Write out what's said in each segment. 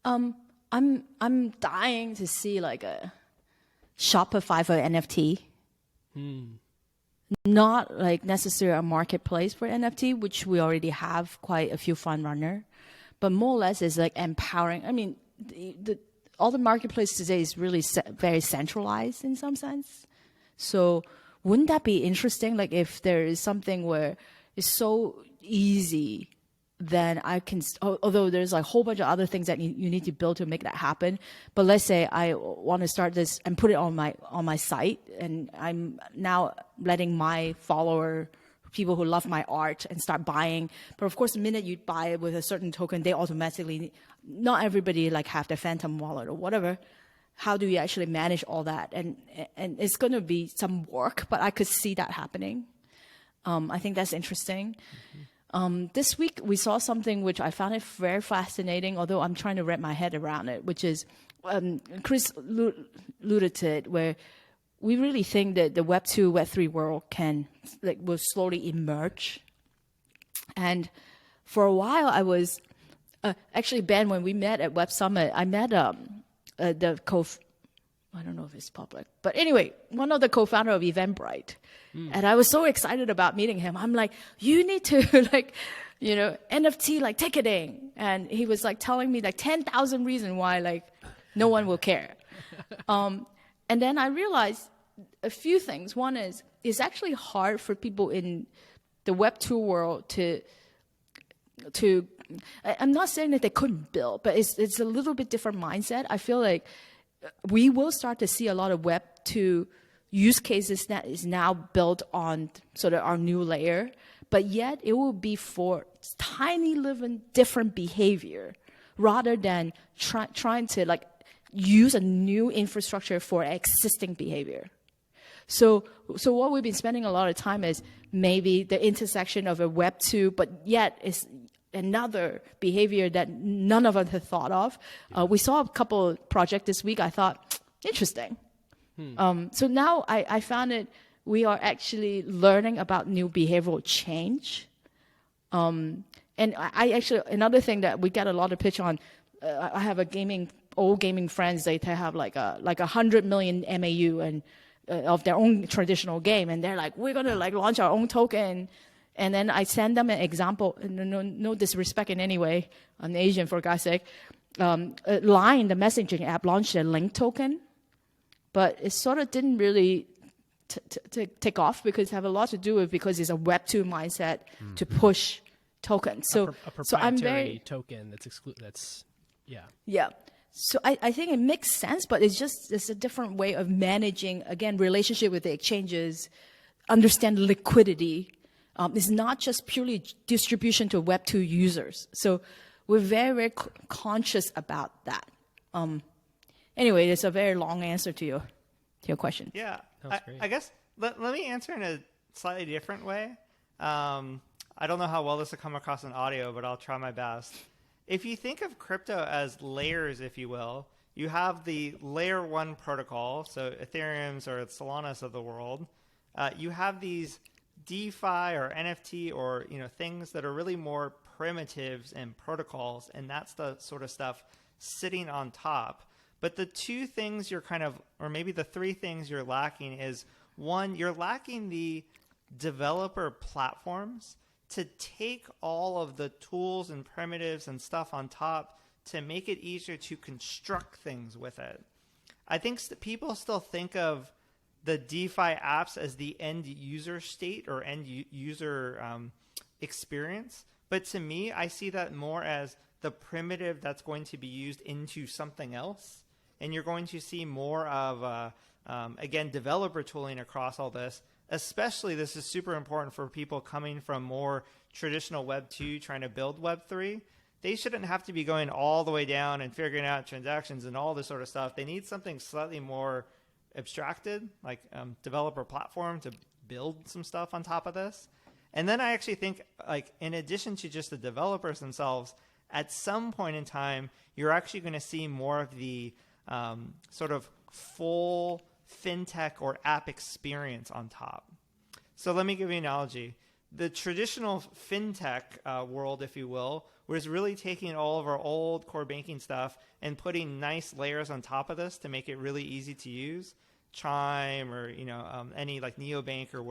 I'm dying to see like a Shopify for NFT. Not like necessarily a marketplace for NFT, which we already have quite a few fund runner, but more or less is like empowering. I mean, all the marketplace today is really very centralized in some sense. So wouldn't that be interesting? Like if there is something where it's so easy, then I can, although there's like a whole bunch of other things that you need to build to make that happen. But let's say I want to start this and put it on my site, and I'm now letting my follower, people who love my art, and start buying. But of course, the minute you buy it with a certain token, they automatically, not everybody like have the Phantom wallet or whatever. How do you actually manage all that? And it's going to be some work, but I could see that happening. I think that's interesting. This week, we saw something which I found it very fascinating, although I'm trying to wrap my head around it, which is, Chris alluded to it, where we really think that the Web 2, Web 3 world will slowly emerge. And for a while, I was, actually, Ben, when we met at Web Summit, I met I don't know if it's public, but anyway, one of the co-founder of Eventbrite. And I was so excited about meeting him. I'm like, you need to NFT like ticketing. And he was like telling me like 10,000 reasons why like no one will care. And then I realized a few things. One is, it's actually hard for people in the Web 2 world to I'm not saying that they couldn't build, but it's a little bit different mindset. I feel like we will start to see a lot of Web 2 use cases that is now built on sort of our new layer, but yet it will be for tiny living different behavior rather than trying to like use a new infrastructure for existing behavior. So what we've been spending a lot of time is maybe the intersection of a Web 2, but yet it's another behavior that none of us had thought of. We saw a couple of projects this week. I thought, interesting. So now I found it, we are actually learning about new behavioral change. And I actually, another thing that we get a lot of pitch on, I have old gaming friends, they have like 100 million MAU and of their own traditional game. And they're like, we're going to like launch our own token. And then I send them an example, no disrespect in any way, I'm Asian for God's sake. Line, the messaging app, launched a link token. But it sort of didn't really take off because it have a lot to do with because it's a Web 2 mindset to push tokens. So a proprietary so I'm very token that's exclusive. That's yeah. So I think it makes sense, but it's a different way of managing again relationship with the exchanges, understand liquidity. It's not just purely distribution to Web 2 users. So we're very, very conscious about that. Anyway, it's a very long answer to your question. Yeah, I guess let me answer in a slightly different way. I don't know how well this will come across in audio, but I'll try my best. If you think of crypto as layers, if you will, you have the layer 1 protocol, so Ethereum's or Solana's of the world. You have these DeFi or NFT or things that are really more primitives and protocols, and that's the sort of stuff sitting on top. But the two things you're or maybe the three things you're lacking is, one, you're lacking the developer platforms to take all of the tools and primitives and stuff on top to make it easier to construct things with it. I think people still think of the DeFi apps as the end user state or end user experience. But to me, I see that more as the primitive that's going to be used into something else. And you're going to see more of, again, developer tooling across all this. Especially, this is super important for people coming from more traditional Web 2 trying to build Web 3. They shouldn't have to be going all the way down and figuring out transactions and all this sort of stuff. They need something slightly more abstracted, like developer platform to build some stuff on top of this. And then I actually think, like, in addition to just the developers themselves, at some point in time, you're actually going to see more of the sort of full fintech or app experience on top. So let me give you an analogy. The traditional fintech world, if you will, we're just really taking all of our old core banking stuff and putting nice layers on top of this to make it really easy to use. Chime or, any like neobank or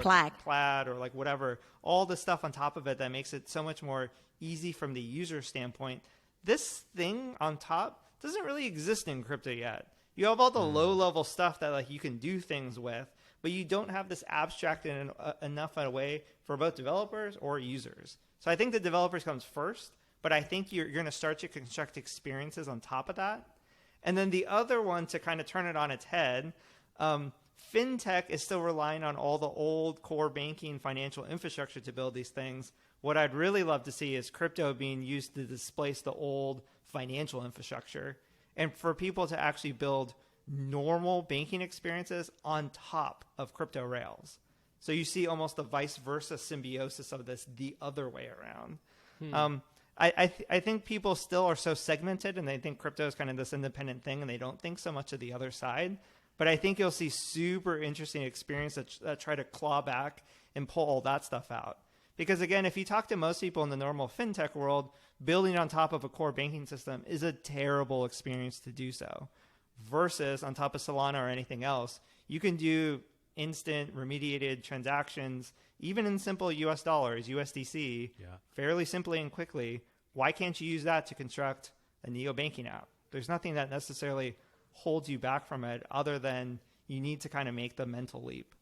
Plaid or like whatever, all the stuff on top of it that makes it so much more easy from the user standpoint. This thing on top doesn't really exist in crypto yet. You have all the low level stuff that like you can do things with, but you don't have this abstracted in enough a way for both developers or users. So I think the developers comes first, but I think you're going to start to construct experiences on top of that. And then the other one, to kind of turn it on its head, fintech is still relying on all the old core banking financial infrastructure to build these things. What I'd really love to see is crypto being used to displace the old financial infrastructure and for people to actually build normal banking experiences on top of crypto rails. So you see almost the vice versa symbiosis of this the other way around. I think people still are so segmented and they think crypto is kind of this independent thing and they don't think so much of the other side. But I think you'll see super interesting experiences that try to claw back and pull all that stuff out. Because again, if you talk to most people in the normal fintech world, building on top of a core banking system is a terrible experience to do so. Versus on top of Solana or anything else, you can do instant remediated transactions, even in simple US dollars, USDC, fairly simply and quickly. Why can't you use that to construct a neobanking app? There's nothing that necessarily holds you back from it other than you need to kind of make the mental leap.